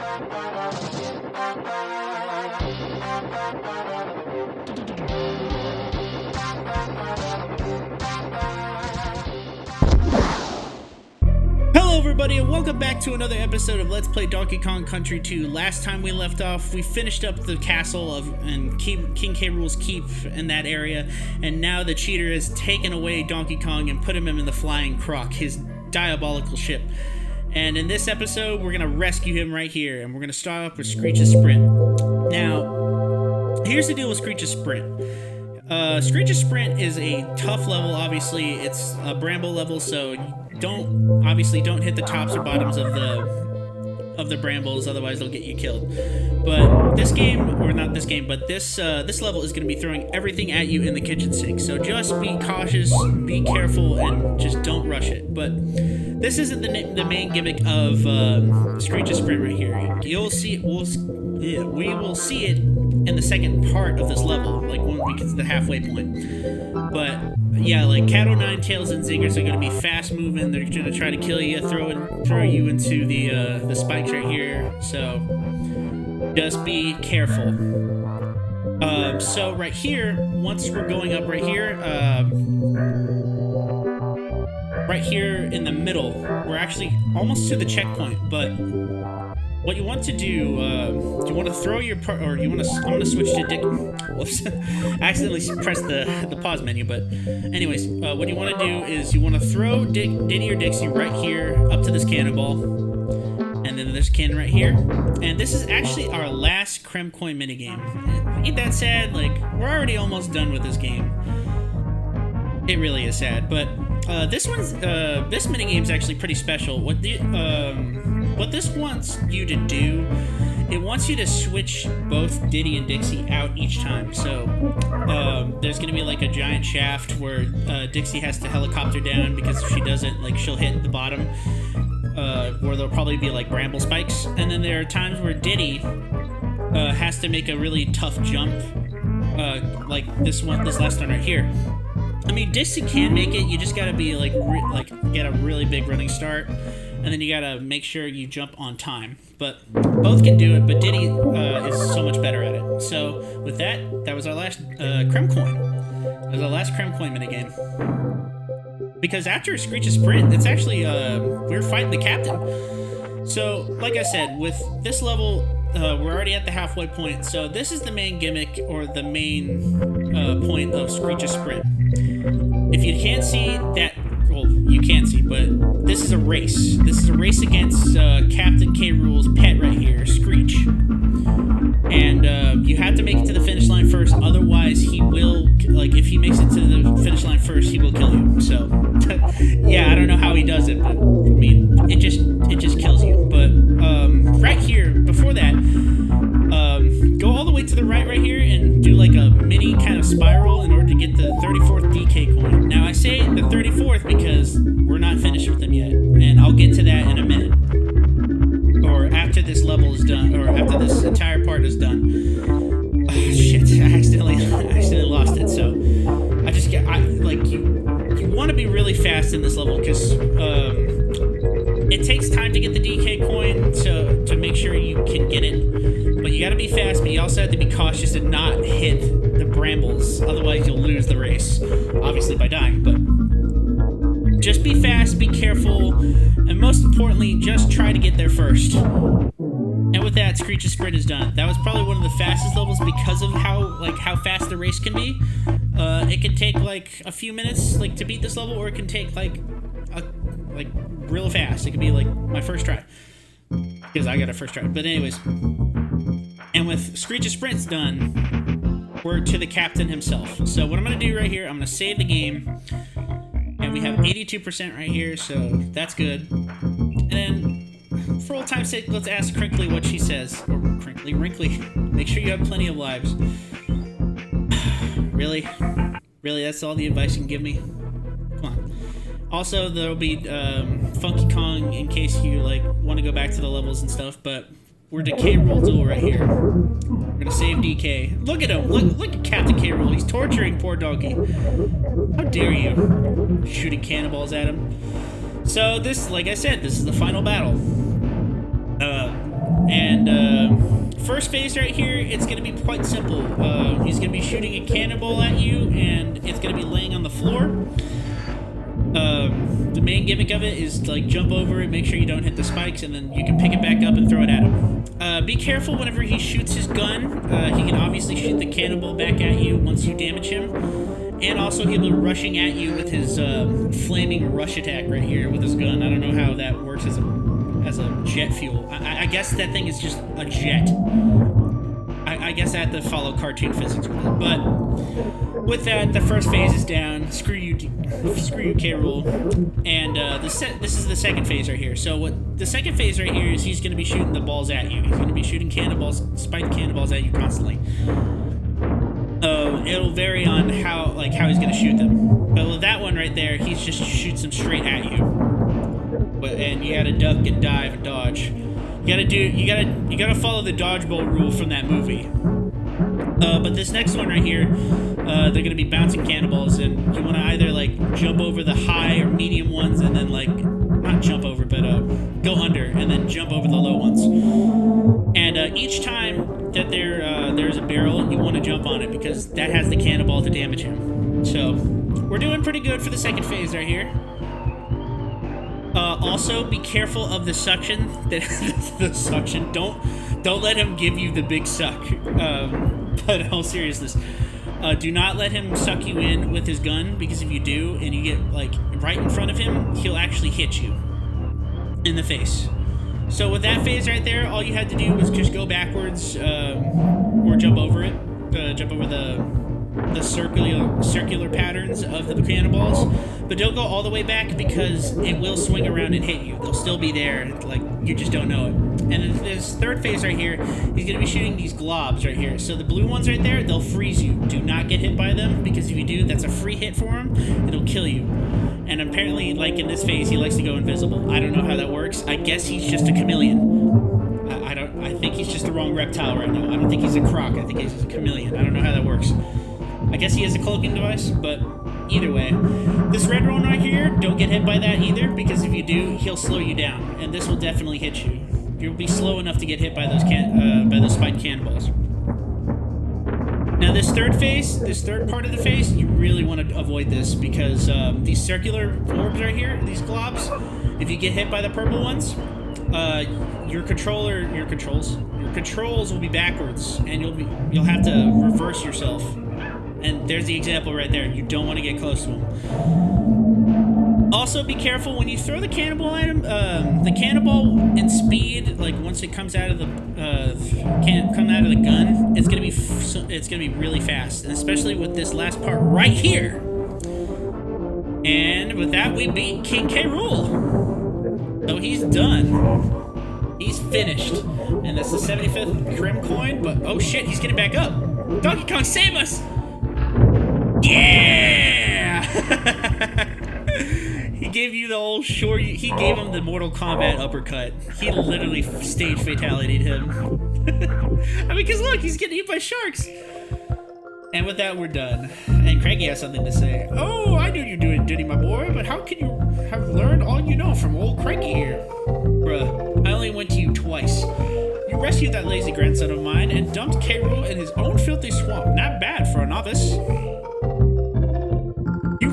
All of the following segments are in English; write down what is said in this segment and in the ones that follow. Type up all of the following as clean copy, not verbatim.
Hello everybody and welcome back to another episode of Let's Play Donkey Kong Country 2. Last time we left off, we finished up the castle and King K. Rool's keep in that area, and now the cheater has taken away Donkey Kong and put him in the Flying Krock, his diabolical ship. And in this episode, we're going to rescue him right here, and we're going to start off with Screech's Sprint. Now, here's the deal with Screech's Sprint. Screech's Sprint is a tough level, obviously. It's a bramble level, so don't hit the tops or bottoms of the brambles, otherwise they'll get you killed. But this game, or not this game, but this level is going to be throwing everything at you in the kitchen sink. So just be cautious, be careful, and just don't rush it. But this isn't the main gimmick of Screech's Sprint right here. You'll see it. We will see it in the second part of this level, like when we get to the halfway point. But yeah, like Cat O' Tails and Zingers are going to be fast moving. They're going to try to kill you, throw you into the spikes right here. So just be careful. So right here, once we're going up right here in the middle, we're actually almost to the checkpoint. But what you want to do, you want to throw your I'm going to switch to Dick. Whoops, I accidentally pressed the pause menu. But anyways, what you want to do is you want to throw Diddy or Dixie right here up to this cannonball, and then there's a cannon right here. And this is actually our last Creme Coin minigame. Ain't that sad? Like, we're already almost done with this game. It really is sad, but this minigame is actually pretty special. What this wants you to do, it wants you to switch both Diddy and Dixie out each time. So there's gonna be like a giant shaft where Dixie has to helicopter down, because if she doesn't, like, she'll hit the bottom, where there'll probably be like bramble spikes. And then there are times where Diddy has to make a really tough jump, like this last one right here. I mean, Dixie can make it. You just gotta be get a really big running start, and then you gotta make sure you jump on time. But both can do it, but Diddy is so much better at it. So with that was our last Creme Coin. That was our last Creme Coin minigame. Because after Screech's Sprint, it's actually we're fighting the captain. So like I said, with this level, we're already at the halfway point. So this is the main gimmick, or the main point of Screech's Sprint. If you can't see that, well, you can see, but this is a race. This is a race against Captain K. Rool's pet right here, Screech. And you have to make it to the finish line first, otherwise he will, like, if he makes it to the finish line first, he will kill you. So, yeah, I don't know how he does it, but, I mean, it just kills you. But, right here, before that, go all the way to the right here and do like a mini kind of spiral in order to get the 34th DK coin. Now I say the 34th because we're not finished with them yet, and I'll get to that in a minute, or after this level is done, or after this entire part is done. Oh, shit, I accidentally lost it. So you want to be really fast in this level, because it takes time to get the DK coin to make sure you can get it. But you gotta be fast, but you also have to be cautious and not hit the brambles, otherwise you'll lose the race, obviously by dying. But just be fast, be careful, and most importantly, just try to get there first. And with that, Screech's Sprint is done. That was probably one of the fastest levels because of how fast the race can be. It can take like a few minutes to beat this level, or it can take like real fast. It could be like my first try, because I got a first try. But anyways, and with Screech's Sprint's done, we're to the captain himself. So what I'm gonna do right here, I'm gonna save the game, and we have 82% right here, so that's good. And then, for old time's sake, let's ask Crinkly what she says. Or Crinkly, Wrinkly. Make sure you have plenty of lives. Really? Really, that's all the advice you can give me? Come on. Also, there'll be Funky Kong in case you want to go back to the levels and stuff, but we're to K. Rool duel right here. We're gonna save DK. Look at him! Look at Captain K. Rool. He's torturing poor donkey. How dare you? Shooting cannonballs at him. So this, like I said, this is the final battle. And first phase right here, it's going to be quite simple. He's going to be shooting a cannonball at you, and it's going to be laying on the floor. The main gimmick of it is to, like, jump over it, make sure you don't hit the spikes, and then you can pick it back up and throw it at him. Be careful whenever he shoots his gun. He can obviously shoot the cannonball back at you once you damage him. And also he'll be rushing at you with his flaming rush attack right here with his gun. I don't know how that works as a jet fuel. I guess that thing is just a jet. I guess I have to follow cartoon physics with it. But with that, the first phase is down. Screw you, K. Rool. And this is the second phase right here. So what the second phase right here is, he's going to be shooting the balls at you. He's going to be shooting cannonballs, spiked cannonballs at you constantly. It'll vary on how he's going to shoot them. But with that one right there, he just shoots them straight at you. And you got to duck and dive and dodge. You gotta follow the dodgeball rule from that movie. But this next one right here, they're gonna be bouncing cannonballs, and you want to either like jump over the high or medium ones, and then like not jump over, but go under, and then jump over the low ones. And each time that there's a barrel, you want to jump on it because that has the cannonball to damage him. So we're doing pretty good for the second phase right here. Also, be careful of the suction. The suction. Don't let him give you the big suck. But in all seriousness, do not let him suck you in with his gun, because if you do and you get like right in front of him, he'll actually hit you in the face. So with that phase right there, all you had to do was just go backwards or jump over it. Jump over the circular patterns of the cannonballs, but don't go all the way back because it will swing around and hit you. They'll still be there, like you just don't know it. And then this third phase right here, he's going to be shooting these globs right here. So the blue ones right there, they'll freeze you. Do not get hit by them, because if you do, that's a free hit for him. It'll kill you. And apparently, like in this phase, he likes to go invisible. I don't know how that works. I guess he's just a chameleon. I think he's just the wrong reptile right now. I don't think he's a croc. I think he's just a chameleon. I don't know how that works. I guess he has a cloaking device, but either way. This red one right here, don't get hit by that either, because if you do, he'll slow you down, and this will definitely hit you. You'll be slow enough to get hit by those spiked cannonballs. Now this third phase, this third part of the phase, you really want to avoid this, because these circular orbs right here, these globs, if you get hit by the purple ones, your controls will be backwards, and you'll have to reverse yourself. And there's the example right there. You don't want to get close to him. Also, be careful when you throw the cannonball at him. The cannonball in speed, like once it comes out of the gun, it's gonna be really fast, and especially with this last part right here. And with that, we beat King K. Rool. So he's done. He's finished, and that's the 75th Krim coin. But oh shit, he's getting back up. Donkey Kong, save us! Yeah! He gave you the old short. He gave him the Mortal Kombat uppercut. He literally stage fatality'd him. I mean, because look, he's getting eaten by sharks. And with that, we're done. And Craigie has something to say. Oh, I knew you doing Diddy, my boy, but how can you have learned all you know from old Craigie here? Bruh, I only went to you twice. You rescued that lazy grandson of mine and dumped K. Rool in his own filthy swamp. Not bad for a novice.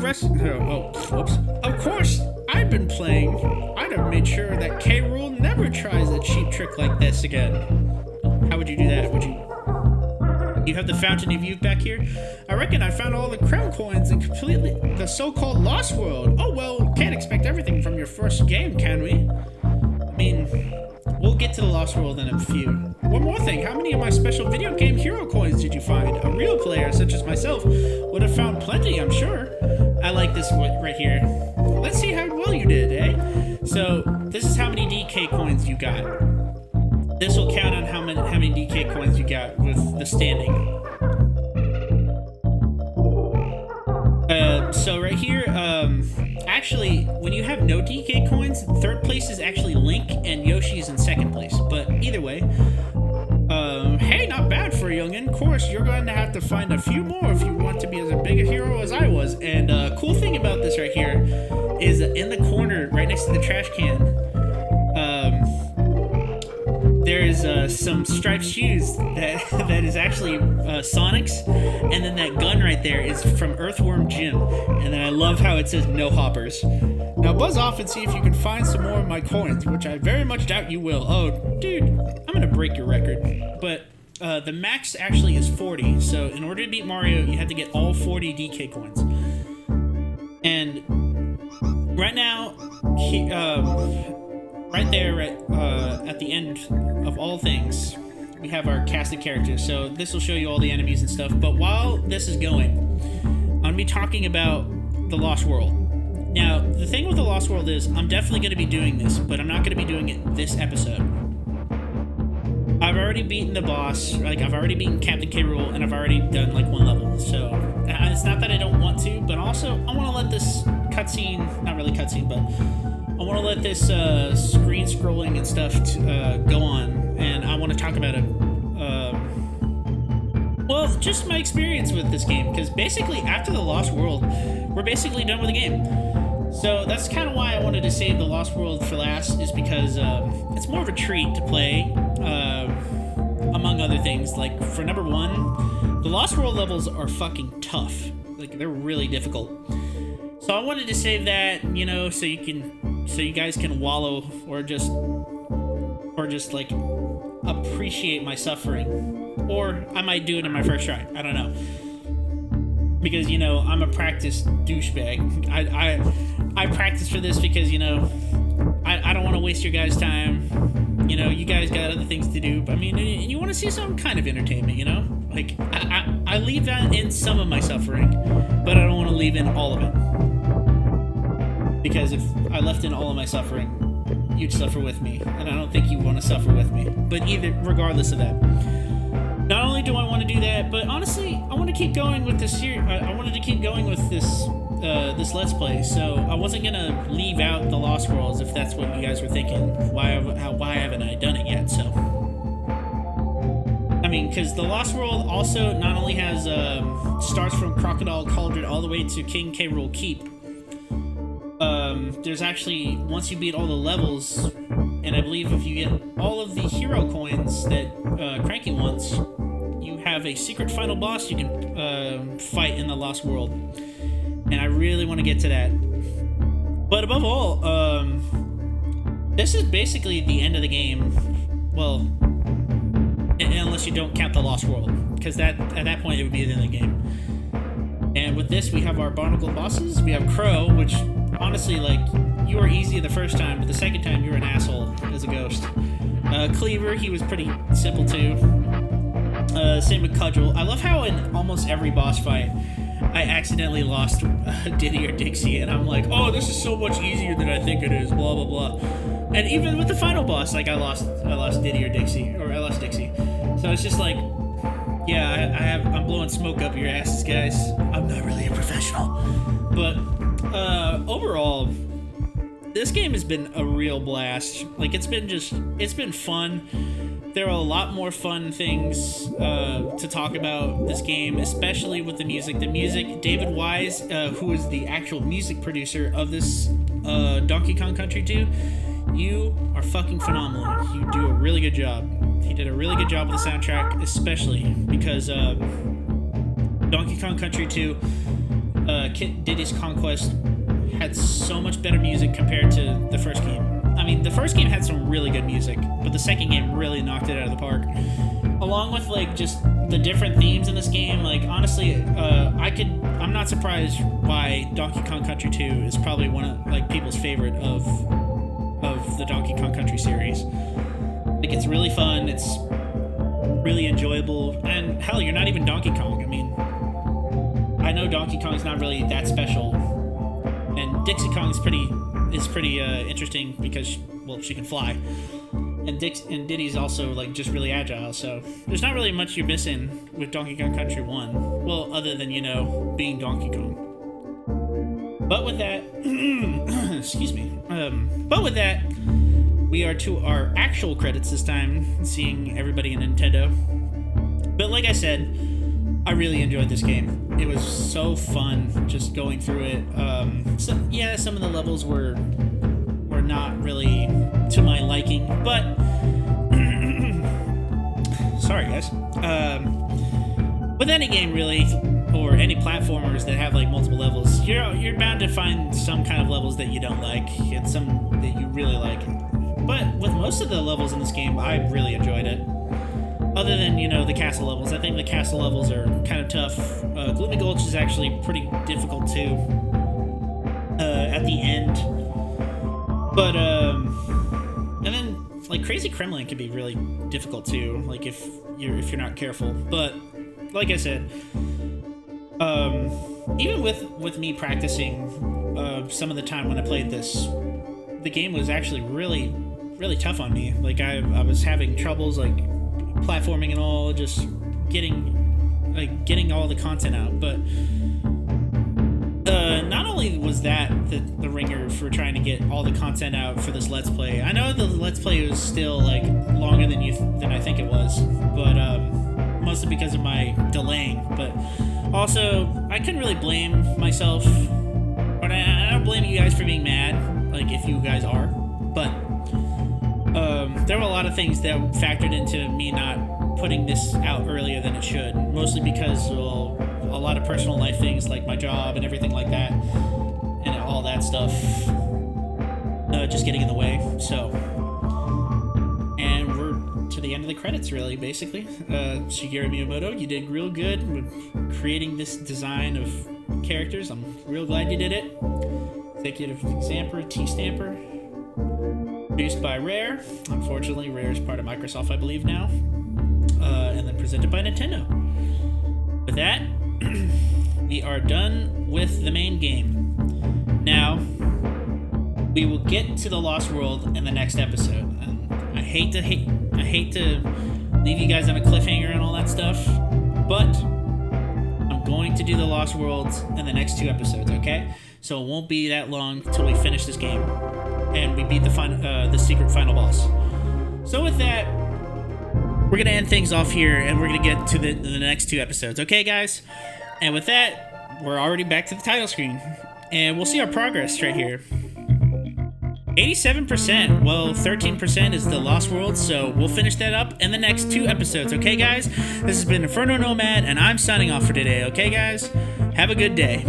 Whoops. Of course, I've been playing. I'd have made sure that K. Rool never tries a cheap trick like this again. How would you do that? Would you? You have the Fountain of Youth back here? I reckon I found all the Krem coins in the so-called Lost World. Oh well, can't expect everything from your first game, can we? I mean, we'll get to the Lost World in a few. One more thing, how many of my special video game hero coins did you find? A real player such as myself would have found plenty, I'm sure. I like this one right here. Let's see how well you did, eh? So, this is how many DK coins you got. This will count on how many DK coins you got with the standing. So right here, actually, when you have no DK coins, third place is actually Link, and Yoshi's in second place. But either way, hey, not bad for a youngin'. Of course, you're going to have to find a few more if you want to be as big a hero as I was. And cool thing about this right here is in the corner, right next to the trash can, there is some striped shoes that is actually Sonic's, and then that gun right there is from Earthworm Jim, and then I love how it says no hoppers. Now buzz off and see if you can find some more of my coins, which I very much doubt you will. Oh, dude, I'm gonna break your record. But the max actually is 40, so in order to beat Mario, you have to get all 40 DK coins. And right now, right there, at the end of all things, we have our cast of characters. So this will show you all the enemies and stuff. But while this is going, I'm going to be talking about the Lost World. Now, the thing with the Lost World is I'm definitely going to be doing this, but I'm not going to be doing it this episode. I've already beaten the boss. Like, I've already beaten Captain K. Rool, and I've already done, like, one level. So it's not that I don't want to, but also I want to let this cutscene, not really cutscene, but I want to let this screen scrolling and stuff go on, and I want to talk about it. Well, just my experience with this game, because basically after the Lost World, we're basically done with the game. So that's kind of why I wanted to save the Lost World for last, is because it's more of a treat to play, among other things. Like, for number one, the Lost World levels are fucking tough. Like, they're really difficult. So I wanted to save that, you know, so you guys can wallow or just like appreciate my suffering. Or I might do it in my first try. I don't know. Because, you know, I'm a practiced douchebag. I practice for this because, you know, I don't want to waste your guys' time. You know, you guys got other things to do. I mean, you want to see some kind of entertainment, you know? Like, I leave in some of my suffering, but I don't want to leave in all of it. Because if I left in all of my suffering, you'd suffer with me, and I don't think you want to suffer with me. But regardless of that, not only do I want to do that, but honestly, I want to keep going with this series. I wanted to keep going with this Let's Play, so I wasn't gonna leave out the Lost Worlds if that's what you guys were thinking. Why haven't I done it yet? So, I mean, because the Lost World also not only has starts from Crocodile Cauldron all the way to King K. Rool Keep. There's actually, once you beat all the levels, and I believe if you get all of the hero coins that Cranky wants, you have a secret final boss you can fight in the Lost World. And I really want to get to that. But above all, this is basically the end of the game. Well, unless you don't count the Lost World, because at that point it would be the end of the game. And with this, we have our barnacle bosses. We have Crow, which honestly, like, you were easy the first time, but the second time you were an asshole as a ghost. Cleaver, he was pretty simple too. Same with Cudgel. I love how in almost every boss fight, I accidentally lost Diddy or Dixie, and I'm like, oh, this is so much easier than I think it is, blah, blah, blah. And even with the final boss, like, I lost Diddy or Dixie, or I lost Dixie. So it's just like, yeah, I'm blowing smoke up your asses, guys. I'm not really a professional. But overall, this game has been a real blast. Like, it's been fun. There are a lot more fun things to talk about this game, especially with the music. The music, David Wise, who is the actual music producer of this Donkey Kong Country 2, you are fucking phenomenal. You do a really good job. He did a really good job with the soundtrack, especially because Donkey Kong Country 2, Diddy's Conquest, had so much better music compared to the first game. I mean, the first game had some really good music, but the second game really knocked it out of the park. Along with, like, just the different themes in this game, like, honestly, I'm not surprised why Donkey Kong Country 2 is probably one of, like, people's favorite of the Donkey Kong Country series. Like, it's really fun, it's really enjoyable, and hell, you're not even Donkey Kong. I mean, I know Donkey Kong's not really that special, and Dixie Kong is pretty interesting because, well, she can fly, and Diddy's also, like, just really agile. So there's not really much you're missing with Donkey Kong Country 1. Well, other than, you know, being Donkey Kong. But with that, excuse me. But with that, we are to our actual credits this time, seeing everybody in Nintendo. But like I said, I really enjoyed this game. It was so fun just going through it. Some of the levels were not really to my liking, but guys. With any game, really, or any platformers that have like multiple levels, you're bound to find some kind of levels that you don't like and some that you really like. But with most of the levels in this game, I really enjoyed it. Other than, you know, the castle levels. I think the castle levels are kind of tough. Gloomy Gulch is actually pretty difficult too at the end. But and then like Crazy Kremlin can be really difficult too. Like if you're not careful. But like I said, even with me practicing some of the time when I played this, the game was actually really tough on me. Like I was having troubles like platforming and all, just getting all the content out. But not only was that the ringer for trying to get all the content out for this Let's Play. I know the Let's Play was still like longer than I think it was, but mostly because of my delaying. But also, I couldn't really blame myself, but I don't blame you guys for being mad, like if you guys are. But there were a lot of things that factored into me not putting this out earlier than it should, mostly because, well, a lot of personal life things like my job and everything like that, and all that stuff just getting in the way. So, and we're to the end of the credits, really, basically. Shigeru Miyamoto, you did real good with creating this design of characters. I'm real glad you did it. Executive Stamper, T-Stamper. Produced by Rare. Unfortunately, Rare is part of Microsoft, I believe, now. And then presented by Nintendo. With that, we are done with the main game. Now, we will get to the Lost World in the next episode. And I hate to leave you guys on a cliffhanger and all that stuff, but I'm going to do the Lost Worlds in the next 2 episodes, okay? So it won't be that long till we finish this game and we beat the secret final boss. So with that, we're gonna end things off here, and we're gonna get to the next 2 episodes, okay, guys? And with that, we're already back to the title screen, and we'll see our progress right here. 87%. Well, 13% is the Lost World, so we'll finish that up in the next 2 episodes, okay, guys? This has been Inferno Nomad, and I'm signing off for today, okay, guys? Have a good day.